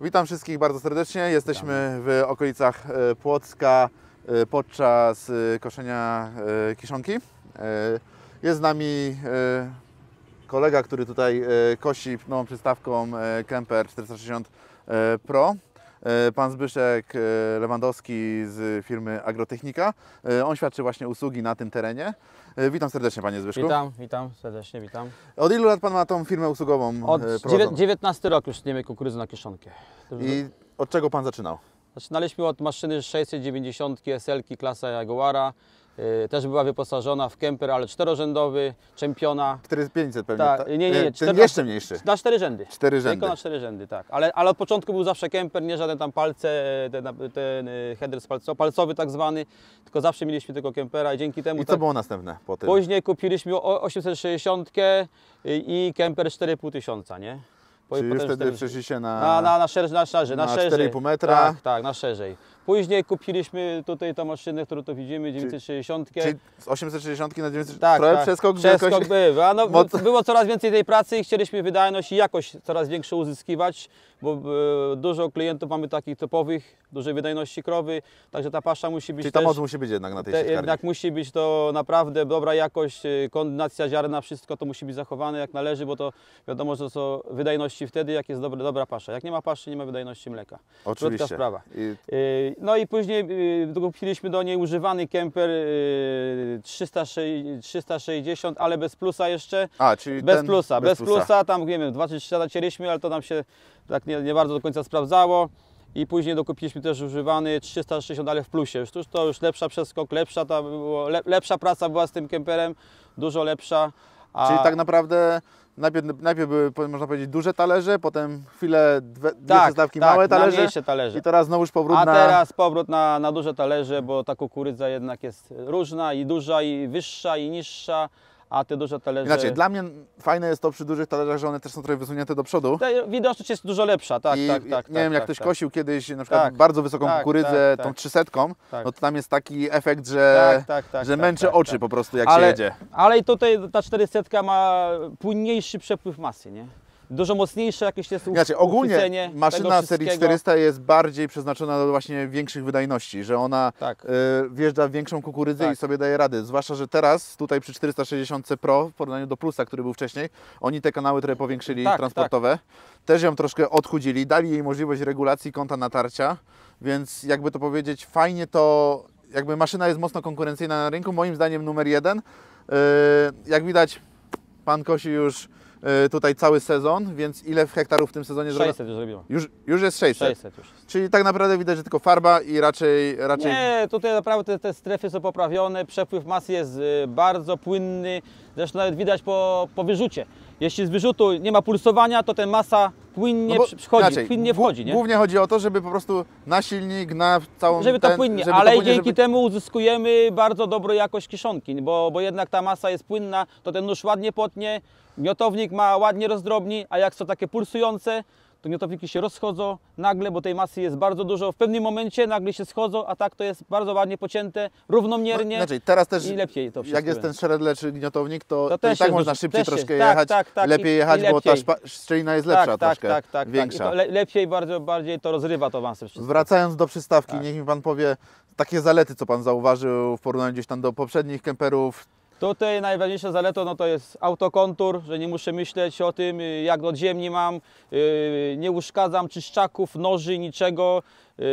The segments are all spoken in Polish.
Witam wszystkich bardzo serdecznie. Jesteśmy w okolicach Płocka podczas koszenia kiszonki. Jest z nami kolega, który tutaj kosi nową przystawką Kemper 460 Pro. Pan Zbyszek Lewandowski z firmy Agrotechnika. On świadczy właśnie usługi na tym terenie. Witam serdecznie, panie Zbyszku. Witam serdecznie, witam. Od ilu lat pan ma tą firmę usługową? Od 19 rok już tniemy kukurydzę na kiszonkę. I od czego pan zaczynał? Zaczynaliśmy od maszyny 690 SL-ki klasa Jaguara. Też była wyposażona w kemper, ale czterorzędowy, czempiona. 4500 pewnie, tak? tak? Nie. Ten jeszcze mniejszy. Na 4 rzędy. 4 rzędy. Tylko na 4 rzędy, tak. Ale od początku był zawsze kemper, nie żaden tam palce, ten header palcowy tak zwany, tylko zawsze mieliśmy tylko kempera i dzięki temu... I co było następne po tym? Później kupiliśmy 860 i kemper 4500, nie? Czyli już wtedy przeszliście na szerzej. 4,5 metra. Tak, na szerzej. Później kupiliśmy tutaj tę maszynę, którą tu widzimy, 960. Czyli z 860 na 960. Tak, trochę tak. przeskok był. Było coraz więcej tej pracy i chcieliśmy wydajność i jakość coraz większą uzyskiwać, bo dużo klientów mamy takich topowych, dużej wydajności krowy, także ta pasza musi być. Czyli ta moc musi być jednak na tej sieczkarni. Jednak musi być to naprawdę dobra jakość, kondynacja ziarna, wszystko to musi być zachowane jak należy, bo to wiadomo, że są wydajności wtedy, jak jest dobra pasza. Jak nie ma paszy, nie ma wydajności mleka. Oczywiście. Krótka sprawa. No i później kupiliśmy do niej używany kemper 360, ale bez plusa jeszcze. Czyli bez plusa, tam nie wiem, 2-3 lata cięliśmy, ale to nam się tak nie bardzo do końca sprawdzało. I później dokupiliśmy też używany 360, ale w plusie. To już lepsza przeskok, lepsza praca była z tym kemperem, dużo lepsza. Czyli tak naprawdę najpierw były, można powiedzieć, duże talerze, potem chwilę dwie przystawki małe talerze. I teraz znowu powrót A teraz powrót na duże talerze, bo ta kukurydza jednak jest różna i duża, i wyższa, i niższa. A te duże talerze... Inaczej, dla mnie fajne jest to przy dużych talerzach, że one też są trochę wysunięte do przodu. Widoczność jest dużo lepsza, tak. Nie wiem, jak ktoś kosił kiedyś na przykład bardzo wysoką kukurydzę, tą 300, no to tam jest taki efekt, że męczy oczy po prostu, jak się jedzie. Ale i tutaj ta 400 ma płynniejszy przepływ masy, nie? Dużo mocniejsze jakieś jest ogólnie maszyna serii 400 jest bardziej przeznaczona do właśnie większych wydajności, że ona wjeżdża w większą kukurydzę i sobie daje rady. Zwłaszcza, że teraz tutaj przy 460 Pro w porównaniu do Plusa, który był wcześniej, oni te kanały trochę powiększyli transportowe. Też ją troszkę odchudzili, dali jej możliwość regulacji kąta natarcia, więc jakby to powiedzieć, fajnie to, jakby maszyna jest mocno konkurencyjna na rynku, moim zdaniem numer 1. Jak widać, pan kosi już tutaj cały sezon, więc ile hektarów w tym sezonie zrobiło? 600 już zrobiło. Już jest 600. 600 już. Czyli tak naprawdę widać, że tylko farba i raczej... Nie, tutaj naprawdę te strefy są poprawione, przepływ masy jest bardzo płynny, zresztą nawet widać po wyrzucie. Jeśli z wyrzutu nie ma pulsowania, to ta masa płynnie płynnie wchodzi. Nie? Głównie chodzi o to, żeby po prostu na silnik, na całą... Żeby to płynnie, ale dzięki temu uzyskujemy bardzo dobrą jakość kiszonki, bo jednak ta masa jest płynna, to ten nóż ładnie potnie, miotownik ma ładnie rozdrobni, a jak są takie pulsujące, to miotowniki się rozchodzą nagle, bo tej masy jest bardzo dużo. W pewnym momencie nagle się schodzą, a tak to jest bardzo ładnie pocięte, równomiernie teraz też i lepiej to wszystko. Jak jest ten shredler czy gniotownik, to i też tak można szybciej troszkę jechać, lepiej jechać, bo ta szczelina jest lepsza troszkę, większa. Lepiej, bardziej to rozrywa to masę wszystko. Wracając do przystawki, niech mi pan powie takie zalety, co pan zauważył w porównaniu gdzieś tam do poprzednich kemperów. Tutaj najważniejsza zaleta to jest autokontur, że nie muszę myśleć o tym, jak od ziemi mam, nie uszkadzam czyszczaków, noży, niczego.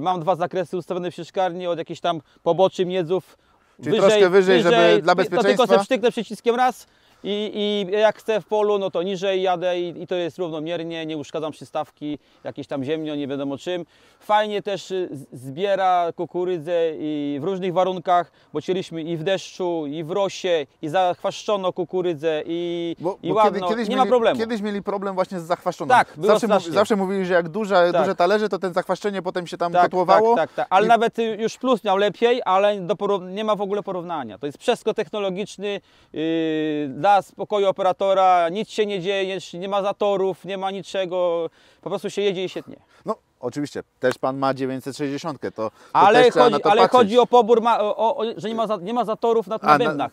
Mam 2 zakresy ustawione w sieczkarni od jakichś tam poboczy miedzów. Czyli troszkę wyżej, żeby dla bezpieczeństwa. To tylko sobie psztyknę przyciskiem raz i jak chcę w polu, no to niżej jadę i to jest równomiernie, nie uszkadzam przystawki, jakieś tam ziemnią, nie wiadomo czym. Fajnie też zbiera kukurydzę i w różnych warunkach, bo cięliśmy i w deszczu, i w rosie, i zachwaszczono kukurydzę i ładno, nie ma problemu. Kiedyś mieli problem właśnie z zachwaszczoną. Tak, zawsze mówili, że jak duże talerze, to ten zachwaszczenie potem się tam kotłowało. Tak. Ale nawet już Plus miał lepiej, ale nie ma w ogóle porównania. To jest przeskok technologiczny dla spokoju operatora, nic się nie dzieje, nie ma zatorów, nie ma niczego, po prostu się jedzie i się tnie. No oczywiście, też pan ma 960, to ale też na to patrzeć. chodzi o pobór, że nie ma zatorów na bębnach.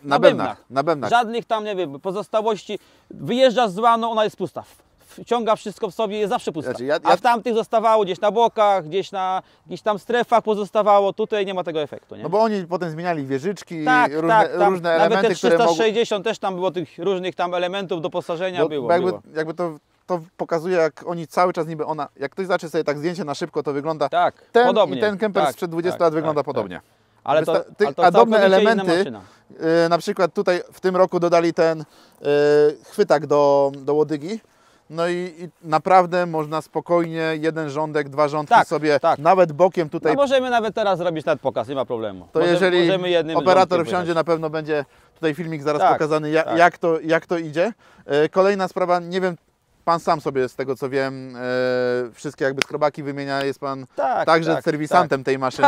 Na bębnach. Żadnych tam, nie wiem, pozostałości. Wyjeżdżasz z łanu, ona jest pusta. wciąga wszystko w sobie, jest zawsze pusta. Znaczy, A w tamtych zostawało gdzieś na bokach, gdzieś tam strefach pozostawało, tutaj nie ma tego efektu. Nie? No bo oni potem zmieniali wieżyczki, Tak, różne elementy, nawet te 360 które też tam było tych różnych tam elementów doposażenia było. Jakby to pokazuje, jak oni cały czas niby jak ktoś zacznie sobie tak zdjęcie na szybko, to wygląda tak, ten podobnie. i ten kemper sprzed 20 lat wygląda podobnie. Ale to drobne elementy, na przykład tutaj w tym roku dodali ten chwytak do łodygi. No i naprawdę można spokojnie jeden rządek, dwa rządki sobie nawet bokiem tutaj. No możemy nawet teraz zrobić nawet pokaz, nie ma problemu. To jeżeli operator wsiądzie, na pewno będzie tutaj filmik zaraz pokazany, jak to idzie. Kolejna sprawa, nie wiem, Pan sam sobie z tego co wiem, wszystkie jakby skrobaki wymienia, jest Pan także serwisantem tej maszyny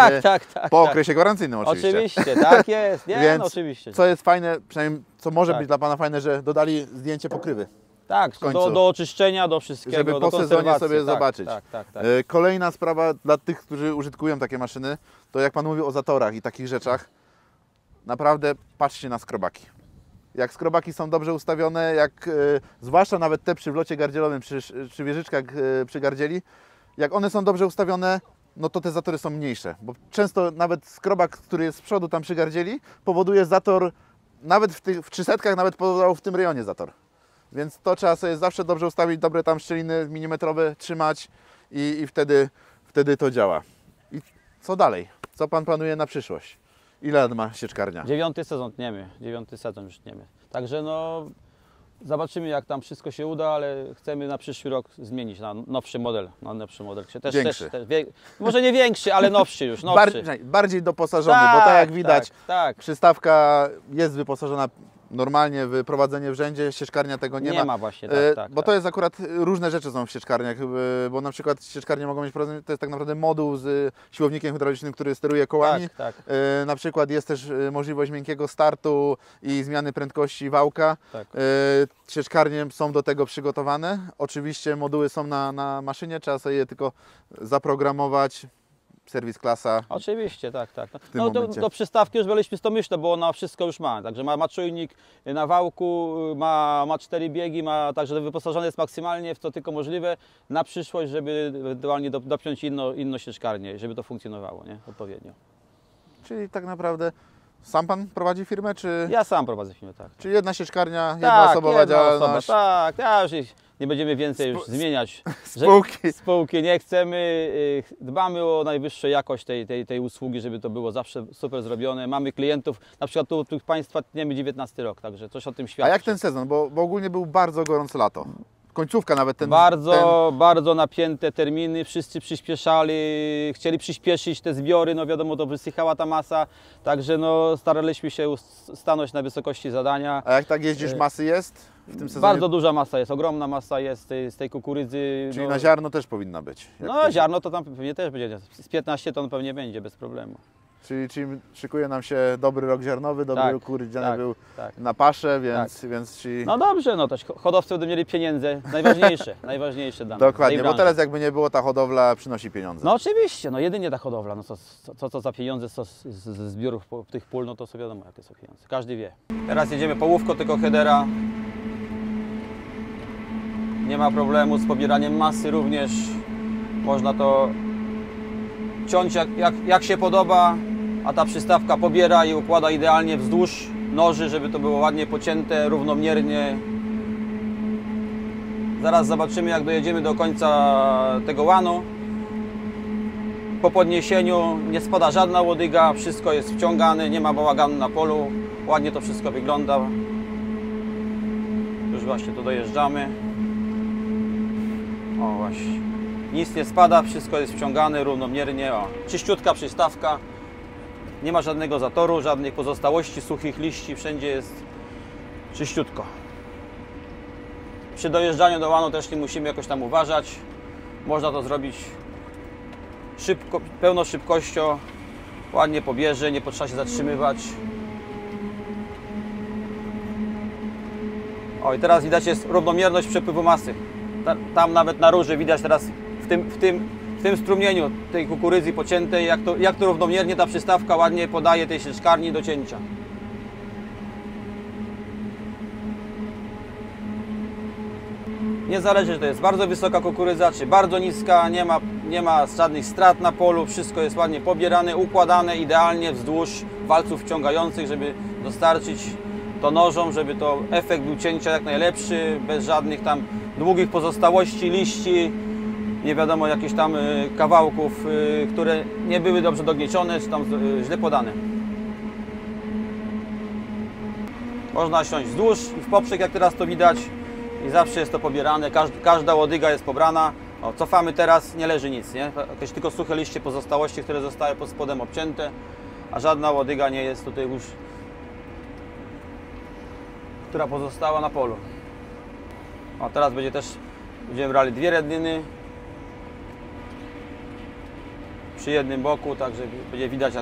po okresie gwarancyjnym oczywiście. Oczywiście, tak jest, Więc no, oczywiście. Co jest fajne, przynajmniej co może być dla Pana fajne, że dodali zdjęcie pokrywy. Tak, do oczyszczenia, do wszystkiego, żeby po sezonie sobie zobaczyć. Tak. Kolejna sprawa dla tych, którzy użytkują takie maszyny, to jak Pan mówił o zatorach i takich rzeczach, naprawdę patrzcie na skrobaki. Jak skrobaki są dobrze ustawione, zwłaszcza nawet te przy wlocie gardzielowym, przy wieżyczkach przy gardzieli, jak one są dobrze ustawione, no to te zatory są mniejsze, bo często nawet skrobak, który jest z przodu tam przy gardzieli, powoduje zator, nawet w 300 nawet powodował w tym rejonie zator. Więc to trzeba sobie zawsze dobrze ustawić, dobre tam szczeliny milimetrowe trzymać i wtedy to działa. I co dalej? Co Pan planuje na przyszłość? Ile lat ma sieczkarnia? 9. sezon tniemy, 9. sezon już tniemy. Także no zobaczymy, jak tam wszystko się uda, ale chcemy na przyszły rok zmienić na nowszy model. Większy. Może nie większy, ale nowszy już. Bardziej doposażony, bo tak jak widać, przystawka jest wyposażona normalnie, prowadzenie w rzędzie, sieczkarnia tego nie ma. Właśnie, bo to jest akurat, różne rzeczy są w sieczkarniach, bo na przykład sieczkarnie mogą mieć, to jest tak naprawdę moduł z siłownikiem hydraulicznym, który steruje kołami. Na przykład jest też możliwość miękkiego startu i zmiany prędkości wałka. Sieczkarnie są do tego przygotowane. Oczywiście moduły są na maszynie, trzeba sobie je tylko zaprogramować. Serwis klasa. Oczywiście, tak. No do przystawki już byliśmy z to myślę, bo ona wszystko już ma. Także ma czujnik na wałku, ma 4 biegi, także wyposażony jest maksymalnie w co tylko możliwe na przyszłość, żeby ewentualnie dopiąć inną sieczkarnię, żeby to funkcjonowało, nie? Odpowiednio. Czyli tak naprawdę sam Pan prowadzi firmę, czy? Ja sam prowadzę firmę, tak. Czyli jedna sieczkarnia, jednoosobowa działalność. Tak, ja już nie będziemy więcej już zmieniać spółki. Nie chcemy, dbamy o najwyższą jakość tej usługi, żeby to było zawsze super zrobione. Mamy klientów, na przykład tu Państwa tniemy 19 rok, także coś o tym świadczy. A jak ten sezon? Bo ogólnie był bardzo gorące lato. Końcówka nawet Bardzo napięte terminy, wszyscy przyspieszali, chcieli przyspieszyć te zbiory, no wiadomo, to wysychała ta masa, także no staraliśmy się stanąć na wysokości zadania. A jak tak jeździsz, masy jest w tym sezonie? Bardzo duża masa jest, ogromna masa jest z tej kukurydzy. Czyli na ziarno też powinna być? Ziarno to tam pewnie też będzie, z 15 ton pewnie będzie, bez problemu. Czyli szykuje nam się dobry rok ziarnowy, dobry rok kukurydziany był na paszę, więc No dobrze, no też hodowcy będą mieli pieniądze, najważniejsze dane. Dokładnie, bo teraz jakby nie było, ta hodowla przynosi pieniądze. No oczywiście, no jedynie ta hodowla, no co za pieniądze ze zbiorów tych pól, no to sobie wiadomo jakie są pieniądze, każdy wie. Teraz jedziemy połówko tego headera. Nie ma problemu z pobieraniem masy również, można to ciąć jak się podoba, a ta przystawka pobiera i układa idealnie wzdłuż noży, żeby to było ładnie pocięte, równomiernie. Zaraz zobaczymy, jak dojedziemy do końca tego łanu. Po podniesieniu nie spada żadna łodyga, wszystko jest wciągane, nie ma bałaganu na polu, ładnie to wszystko wygląda. Już właśnie tu dojeżdżamy. O właśnie, nic nie spada, wszystko jest wciągane równomiernie. O, czyściutka przystawka, nie ma żadnego zatoru, żadnych pozostałości, suchych liści, wszędzie jest czyściutko. Przy dojeżdżaniu do łanu też nie musimy jakoś tam uważać, można to zrobić szybko, pełną szybkością, ładnie pobierze, nie potrzeba się zatrzymywać. O i teraz widać jest równomierność przepływu masy. Tam nawet na róży widać teraz w tym strumieniu tej kukurydzy pociętej, jak to równomiernie ta przystawka ładnie podaje tej sieczkarni do cięcia. Nie zależy, czy to jest bardzo wysoka kukurydza, czy bardzo niska, nie ma żadnych strat na polu, wszystko jest ładnie pobierane, układane idealnie wzdłuż walców wciągających, żeby dostarczyć to nożom, żeby to efekt był cięcia jak najlepszy, bez żadnych tam długich pozostałości, liści, nie wiadomo, jakichś tam kawałków, które nie były dobrze dogniecione, czy tam źle podane. Można siąść wzdłuż i w poprzek, jak teraz to widać, i zawsze jest to pobierane, każda łodyga jest pobrana. O, cofamy teraz, nie leży nic, nie? Jakieś tylko suche liście pozostałości, które zostały pod spodem obcięte, a żadna łodyga nie jest tutaj już, która pozostała na polu. O, teraz będziemy brali 2 redniny przy jednym boku, tak że będzie widać,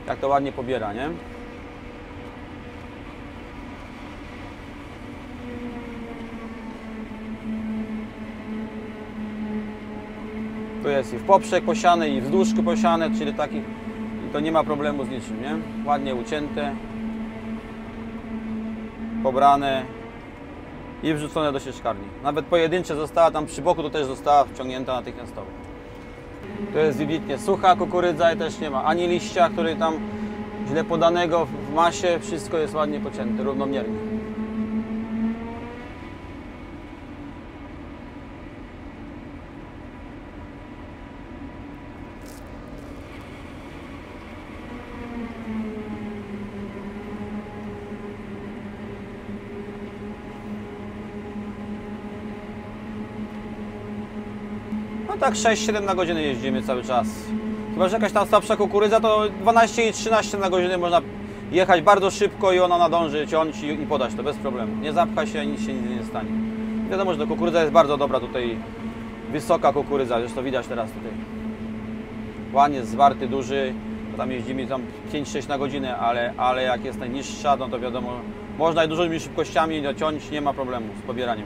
jak to ładnie pobiera, nie? Tu jest i w poprzek posiane, i wzdłuż posiane, czyli taki, i to nie ma problemu z niczym, nie? Ładnie ucięte, pobrane i wrzucone do sieczkarni. Nawet pojedyncze została tam przy boku, to też została wciągnięta natychmiastowo. To jest wybitnie sucha kukurydza i też nie ma ani liścia, który tam źle podanego w masie, wszystko jest ładnie pocięte, równomiernie. No tak 6-7 na godzinę jeździmy cały czas. Chyba że jakaś tam słabsza kukurydza, to 12 i 13 na godzinę można jechać bardzo szybko i ona nadąży ciąć i podać to bez problemu. Nie zapcha się, nic się nie stanie. Wiadomo, że to kukurydza jest bardzo dobra tutaj, wysoka kukurydza, zresztą widać teraz tutaj. Ładnie zwarty, duży, to tam jeździmy tam 5-6 na godzinę, ale jak jest najniższa, no to wiadomo, można i dużymi szybkościami dociąć, nie ma problemu z pobieraniem.